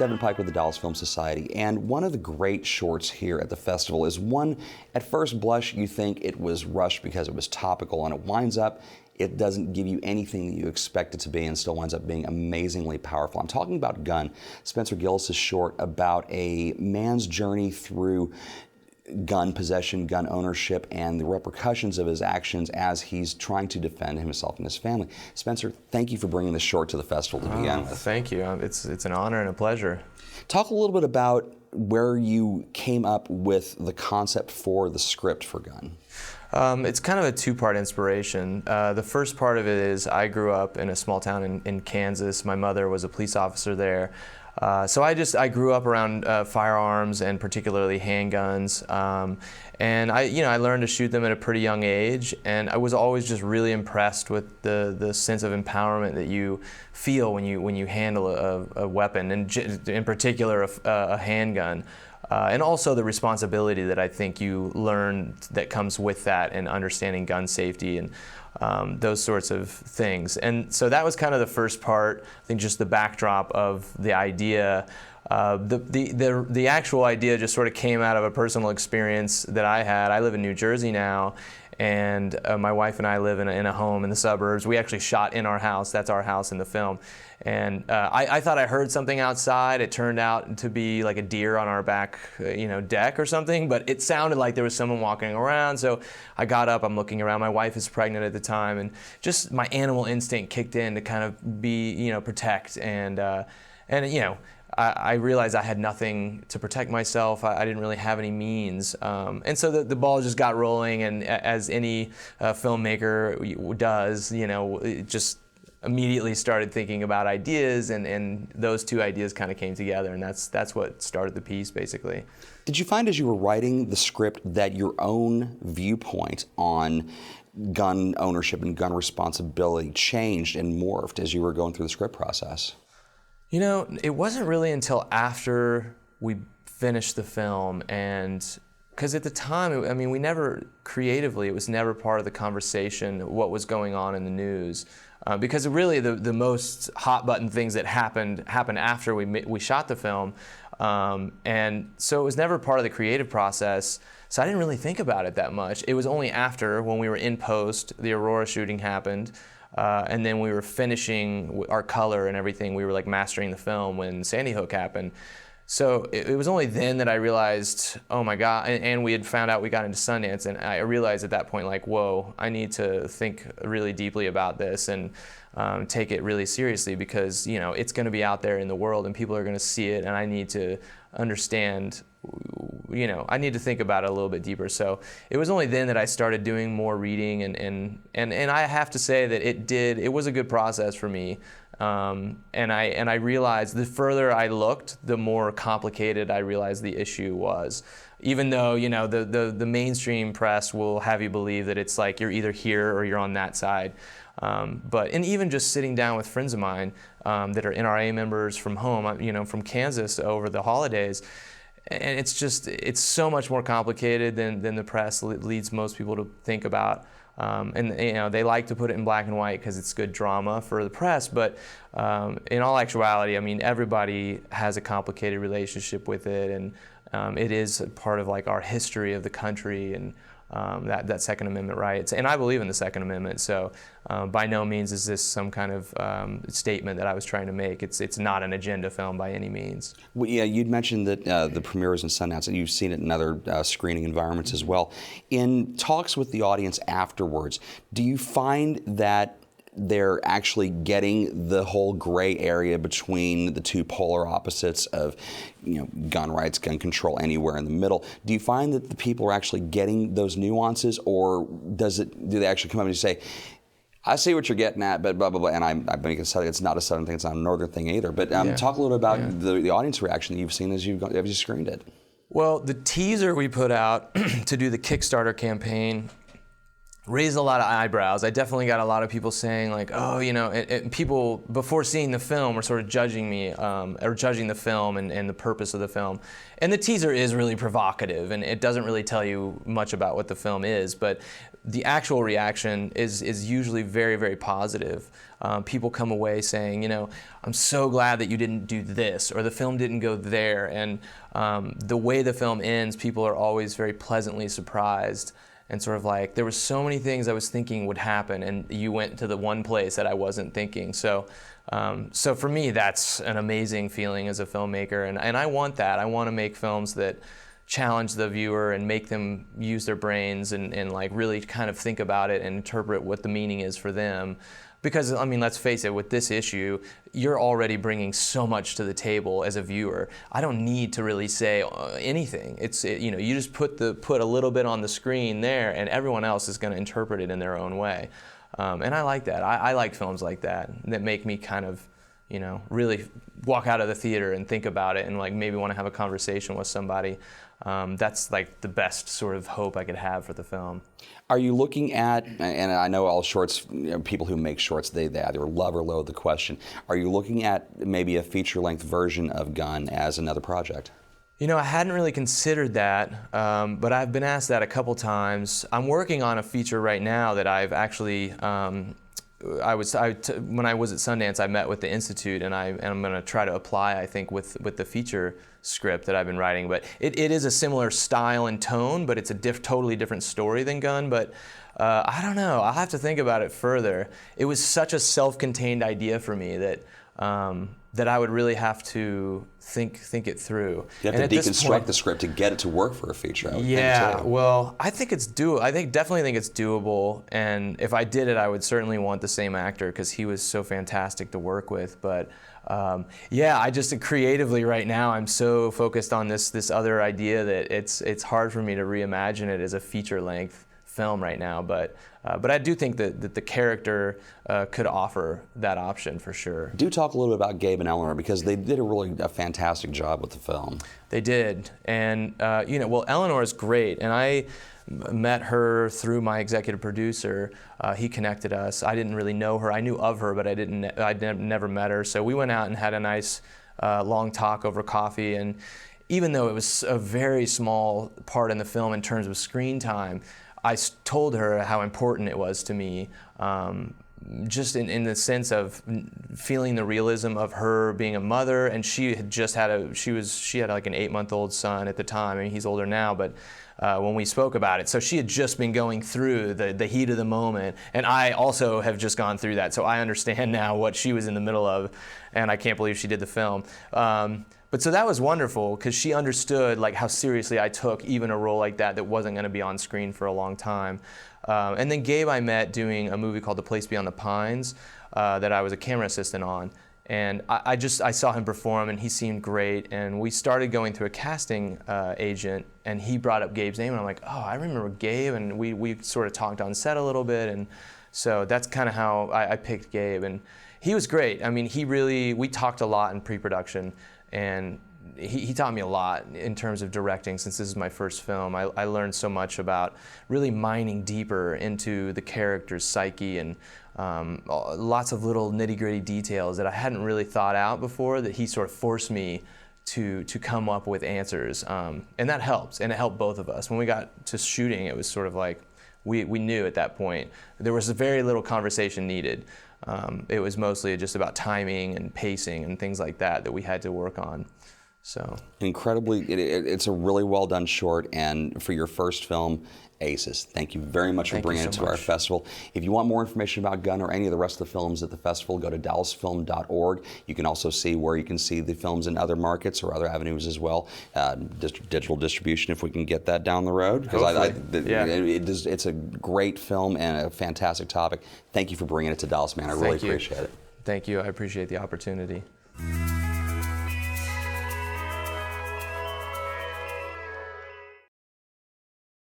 Devin Pike with the Dallas Film Society, and one of the great shorts here at the festival is one, at first blush, you think it was rushed because it was topical, and it winds up, it doesn't give you anything that you expect it to be and still winds up being amazingly powerful. I'm talking about Gun, Spencer Gillis' short about a man's journey through gun possession, gun ownership, and the repercussions of his actions as he's trying to defend himself and his family. Spencer, thank you for bringing this short to the festival to begin with. Thank you. It's an honor and a pleasure. Talk a little bit about where you came up with the concept for the script for Gun. It's kind of a two-part inspiration. The first part of it is I grew up in a small town in Kansas. My mother was a police officer there. So I grew up around firearms and particularly handguns, and I learned to shoot them at a pretty young age, and I was always just really impressed with the sense of empowerment that you feel when you handle a weapon, and in particular a handgun. And also the responsibility that I think you learn that comes with that, and understanding gun safety and those sorts of things. And so that was kind of the first part. I think just the backdrop of the idea. The actual idea just sort of came out of a personal experience that I had. I live in New Jersey now, and my wife and I live in a home in the suburbs. We actually shot in our house. That's our house in the film. And I thought I heard something outside. It turned out to be like a deer on our back, deck or something. But it sounded like there was someone walking around. So I got up. I'm looking around. My wife is pregnant at the time, and just my animal instinct kicked in to kind of be, protect. And I realized I had nothing to protect myself. I didn't really have any means. And so the ball just got rolling, and as any filmmaker does, it just immediately started thinking about ideas, and those two ideas kind of came together, and that's what started the piece, basically. Did you find as you were writing the script that your own viewpoint on gun ownership and gun responsibility changed and morphed as you were going through the script process? It wasn't really until after we finished the film, and because at the time, we never, creatively, it was never part of the conversation what was going on in the news. Because really the most hot button things that happened after we shot the film. And so it was never part of the creative process. So I didn't really think about it that much. It was only after, when we were in post, the Aurora shooting happened. And then we were finishing our color and everything. We were like mastering the film when Sandy Hook happened. So it was only then that I realized, oh my God, and we had found out we got into Sundance, and I realized at that point, like, whoa, I need to think really deeply about this and take it really seriously, because it's going to be out there in the world and people are going to see it, and I need to understand, I need to think about it a little bit deeper. So it was only then that I started doing more reading, and I have to say that it was a good process for me. And I realized the further I looked, the more complicated I realized the issue was. Even though the mainstream press will have you believe that it's like you're either here or you're on that side. And even just sitting down with friends of mine that are NRA members from home, from Kansas over the holidays, and it's so much more complicated than the press leads most people to think about. And they like to put it in black and white because it's good drama for the press, but in all actuality, everybody has a complicated relationship with it, and it is part of like our history of the country, and that Second Amendment rights. And I believe in the Second Amendment, so by no means is this some kind of statement that I was trying to make. It's not an agenda film by any means. Well, yeah, you'd mentioned that the premiere was in Sundance, and you've seen it in other screening environments as well. In talks with the audience afterwards, do you find that they're actually getting the whole gray area between the two polar opposites of, gun rights, gun control, anywhere in the middle? Do you find that the people are actually getting those nuances, or do they actually come up and say, I see what you're getting at, but blah, blah, blah, and I'm making it sound like it's not a Southern thing, it's not a Northern thing either. But talk a little bit about the audience reaction that you've seen as you screened it. Well, the teaser we put out to do the Kickstarter campaign raised a lot of eyebrows. I definitely got a lot of people saying like, oh, you know, people before seeing the film were sort of judging me or judging the film and the purpose of the film. And the teaser is really provocative, and it doesn't really tell you much about what the film is, but the actual reaction is usually very, very positive. People come away saying, you know, I'm so glad that you didn't do this, or the film didn't go there. And the way the film ends, people are always very pleasantly surprised. And sort of like, there were so many things I was thinking would happen, and you went to the one place that I wasn't thinking. So for me, that's an amazing feeling as a filmmaker, and I want that. I want to make films that challenge the viewer and make them use their brains and like really kind of think about it and interpret what the meaning is for them. Because, I mean, let's face it, with this issue, you're already bringing so much to the table as a viewer. I don't need to really say anything. You know, you just put a little bit on the screen there, and everyone else is going to interpret it in their own way. And I like that. I like films like that make me kind of, you know, really walk out of the theater and think about it and like maybe want to have a conversation with somebody. That's like the best sort of hope I could have for the film. Are you looking at, and I know all shorts, you know, people who make shorts, they either love or loathe the question, are you looking at maybe a feature-length version of Gun as another project? You know, I hadn't really considered that, but I've been asked that a couple times. I'm working on a feature right now that I've actually, when I was at Sundance, I met with the Institute, and I'm going to try to apply, I think, with the feature script that I've been writing. But it is a similar style and tone, but it's a totally different story than Gun. But I don't know. I'll have to think about it further. It was such a self-contained idea for me that that I would really have to think it through. You have to deconstruct the script to get it to work for a feature. Yeah, well, I think it's doable. Definitely think it's doable. And if I did it, I would certainly want the same actor because he was so fantastic to work with. But yeah, I just creatively right now, I'm so focused on this other idea that it's hard for me to reimagine it as a feature-length film right now. But I do think that the character could offer that option for sure. Do talk a little bit about Gabe and Eleanor, because they did a fantastic job with the film. They did, and you know, well, Eleanor is great, and I met her through my executive producer. He connected us. I didn't really know her. I knew of her, but I'd never met her. So we went out and had a nice long talk over coffee. And even though it was a very small part in the film in terms of screen time, I told her how important it was to me, just in the sense of feeling the realism of her being a mother, and she had just had she had like an 8-month-old son at the time. I mean, he's older now, but when we spoke about it, so she had just been going through the heat of the moment, and I also have just gone through that, so I understand now what she was in the middle of, and I can't believe she did the film. But so that was wonderful because she understood like how seriously I took even a role like that wasn't going to be on screen for a long time. And then Gabe I met doing a movie called The Place Beyond the Pines that I was a camera assistant on. And I saw him perform, and he seemed great. And we started going through a casting agent, and he brought up Gabe's name, and I'm like, oh, I remember Gabe, and we sort of talked on set a little bit, and so that's kind of how I picked Gabe. And he was great. I mean, we talked a lot in pre-production, and he taught me a lot in terms of directing. Since this is my first film, I learned so much about really mining deeper into the character's psyche and lots of little nitty-gritty details that I hadn't really thought out before, that he sort of forced me to come up with answers. And that helps, and it helped both of us. When we got to shooting, it was sort of like we knew at that point there was very little conversation needed. It was mostly just about timing and pacing and things like that we had to work on. So incredibly, it's a really well done short, and for your first film, aces. Thank you very much for bringing it to our festival. If you want more information about Gun or any of the rest of the films at the festival, go to dallasfilm.org. You can also see where you can see the films in other markets or other avenues as well. Digital distribution, if we can get that down the road. Because it's a great film and a fantastic topic. Thank you for bringing it to Dallas, man. I really appreciate it. Thank you. I appreciate the opportunity.